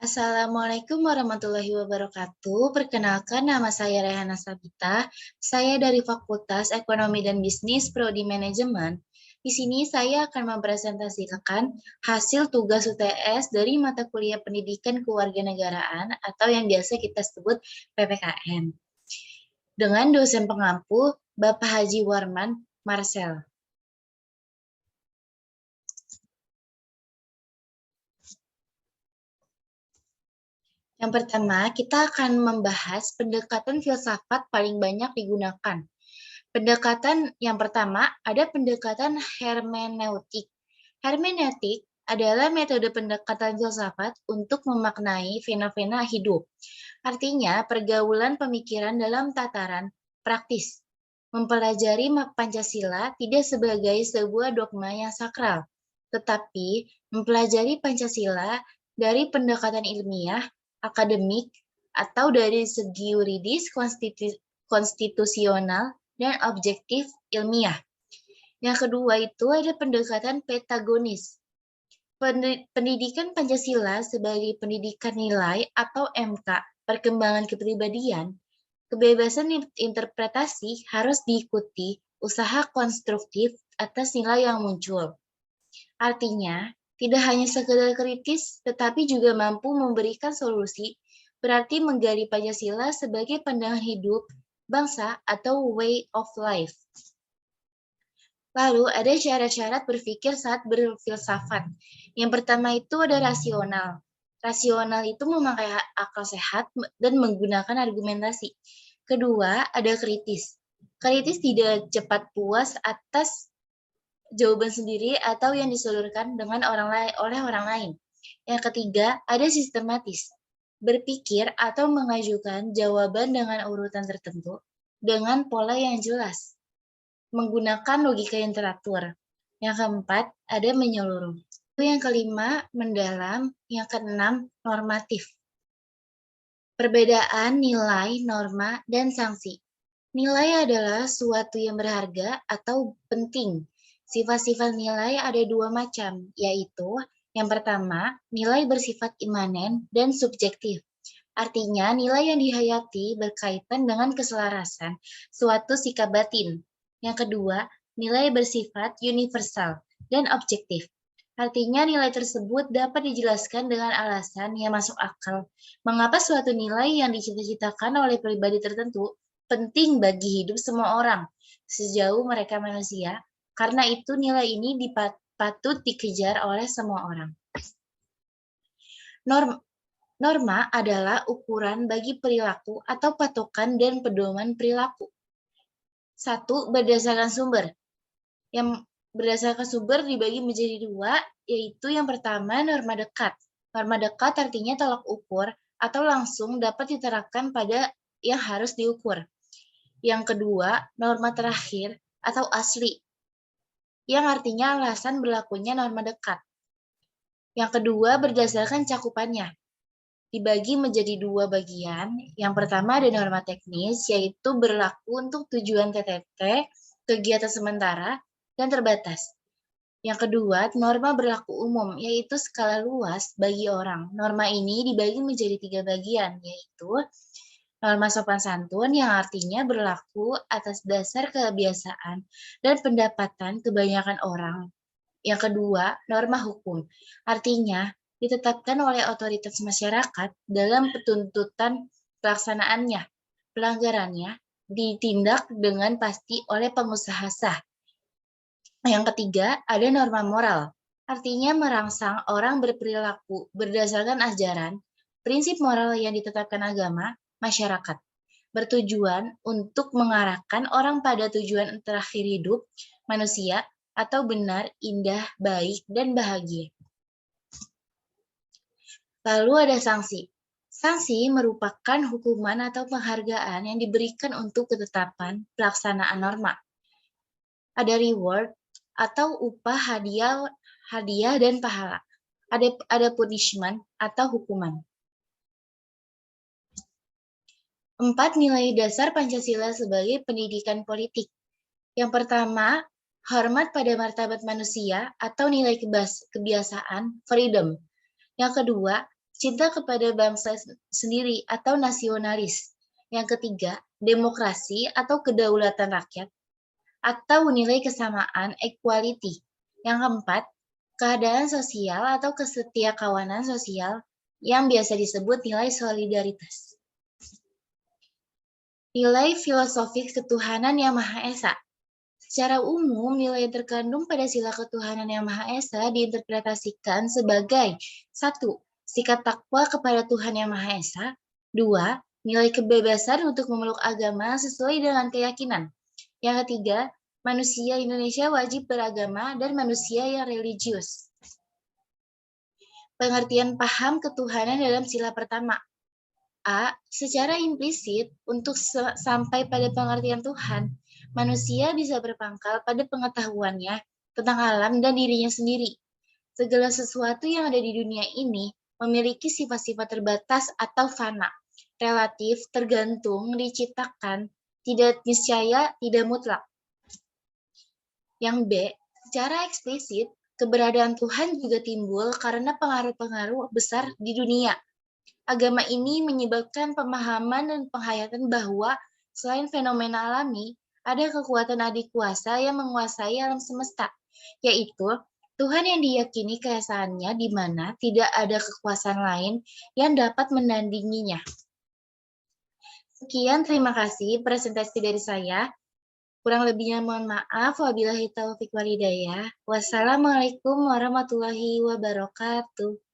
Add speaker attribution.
Speaker 1: Assalamualaikum warahmatullahi wabarakatuh. Perkenalkan, nama saya Rehana Sabita. Saya dari Fakultas Ekonomi dan Bisnis Prodi Manajemen. Di sini saya akan mempresentasikan hasil tugas UTS dari mata kuliah Pendidikan Kewarganegaraan atau yang biasa kita sebut PPKN. Dengan dosen pengampu Bapak Haji Warman Marcel. Yang pertama, kita akan membahas pendekatan filsafat paling banyak digunakan. Pendekatan yang pertama ada pendekatan hermeneutik. Hermeneutik adalah metode pendekatan filsafat untuk memaknai fenomena hidup. Artinya, pergaulan pemikiran dalam tataran praktis. Mempelajari Pancasila tidak sebagai sebuah dogma yang sakral, tetapi mempelajari Pancasila dari pendekatan ilmiah, akademik, atau dari segi yuridis, konstitusional, dan objektif ilmiah. Yang kedua itu ada pendekatan petagonis. Pendidikan Pancasila sebagai pendidikan nilai atau MK, perkembangan kepribadian, kebebasan interpretasi harus diikuti usaha konstruktif atas nilai yang muncul. Artinya, tidak hanya sekedar kritis, tetapi juga mampu memberikan solusi, berarti menggali Pancasila sebagai pandangan hidup, bangsa, atau way of life. Lalu ada syarat-syarat berpikir saat berfilsafat. Yang pertama itu ada rasional. Rasional itu memakai akal sehat dan menggunakan argumentasi. Kedua, ada kritis. Kritis tidak cepat puas atas jawaban sendiri atau yang disodorkan dengan oleh orang lain. Yang ketiga, ada sistematis. Berpikir atau mengajukan jawaban dengan urutan tertentu dengan pola yang jelas. Menggunakan logika yang teratur. Yang keempat, ada menyeluruh. Yang kelima, mendalam. Yang keenam, normatif. Perbedaan nilai, norma, dan sanksi. Nilai adalah suatu yang berharga atau penting. Sifat-sifat nilai ada dua macam, yaitu yang pertama, nilai bersifat imanen dan subjektif. Artinya, nilai yang dihayati berkaitan dengan keselarasan suatu sikap batin. Yang kedua, nilai bersifat universal dan objektif. Artinya, nilai tersebut dapat dijelaskan dengan alasan yang masuk akal. Mengapa suatu nilai yang dicita-citakan oleh pribadi tertentu penting bagi hidup semua orang, sejauh mereka manusia, karena itu nilai ini patut dikejar oleh semua orang. Norma adalah ukuran bagi perilaku atau patokan dan pedoman perilaku. Satu, berdasarkan sumber. Yang berdasarkan sumber dibagi menjadi dua, yaitu yang pertama norma dekat. Norma dekat artinya tolak ukur atau langsung dapat diterapkan pada yang harus diukur. Yang kedua, norma terakhir atau asli, yang artinya alasan berlakunya norma dekat. Yang kedua, berdasarkan cakupannya. Dibagi menjadi dua bagian. Yang pertama ada norma teknis, yaitu berlaku untuk tujuan TTT, kegiatan sementara, dan terbatas. Yang kedua, norma berlaku umum, yaitu skala luas bagi orang. Norma ini dibagi menjadi tiga bagian, yaitu norma sopan santun yang artinya berlaku atas dasar kebiasaan dan pendapatan kebanyakan orang. Yang kedua, norma hukum. Artinya, ditetapkan oleh otoritas masyarakat dalam penuntutan pelaksanaannya. Pelanggarannya ditindak dengan pasti oleh pengusaha sah. Yang ketiga, ada norma moral. Artinya merangsang orang berperilaku berdasarkan ajaran, prinsip moral yang ditetapkan agama, masyarakat. Bertujuan untuk mengarahkan orang pada tujuan terakhir hidup manusia atau benar, indah, baik, dan bahagia. Lalu ada sanksi. Sanksi merupakan hukuman atau penghargaan yang diberikan untuk ketetapan pelaksanaan norma. Ada reward atau upah, hadiah dan pahala. Ada punishment atau hukuman. 4 nilai dasar Pancasila sebagai pendidikan politik. Yang pertama, hormat pada martabat manusia atau nilai kebiasaan, freedom. Yang kedua, cinta kepada bangsa sendiri atau nasionalis. Yang ketiga, demokrasi atau kedaulatan rakyat atau nilai kesamaan equality. Yang keempat, keadaan sosial atau kesetiakawanan sosial yang biasa disebut nilai solidaritas. Nilai filosofik ketuhanan yang Maha Esa. Secara umum, nilai yang terkandung pada sila ketuhanan yang Maha Esa diinterpretasikan sebagai 1. Sikap takwa kepada Tuhan yang Maha Esa. 2. Nilai kebebasan untuk memeluk agama sesuai dengan keyakinan. Yang ketiga, manusia Indonesia wajib beragama dan manusia yang religius. Pengertian paham ketuhanan dalam sila pertama. A. Secara implisit, untuk sampai pada pengertian Tuhan, manusia bisa berpangkal pada pengetahuannya tentang alam dan dirinya sendiri. Segala sesuatu yang ada di dunia ini memiliki sifat-sifat terbatas atau fana, relatif, tergantung, diciptakan, tidak niscaya, tidak mutlak. Yang B. Secara eksplisit, keberadaan Tuhan juga timbul karena pengaruh-pengaruh besar di dunia. Agama ini menyebabkan pemahaman dan penghayatan bahwa selain fenomena alami, ada kekuatan adik kuasa yang menguasai alam semesta, yaitu Tuhan yang diyakini keesaannya di mana tidak ada kekuasaan lain yang dapat menandinginya. Sekian, terima kasih presentasi dari saya. Kurang lebihnya mohon maaf. Wabillahi taufiq wal hidayah. Wassalamualaikum warahmatullahi wabarakatuh.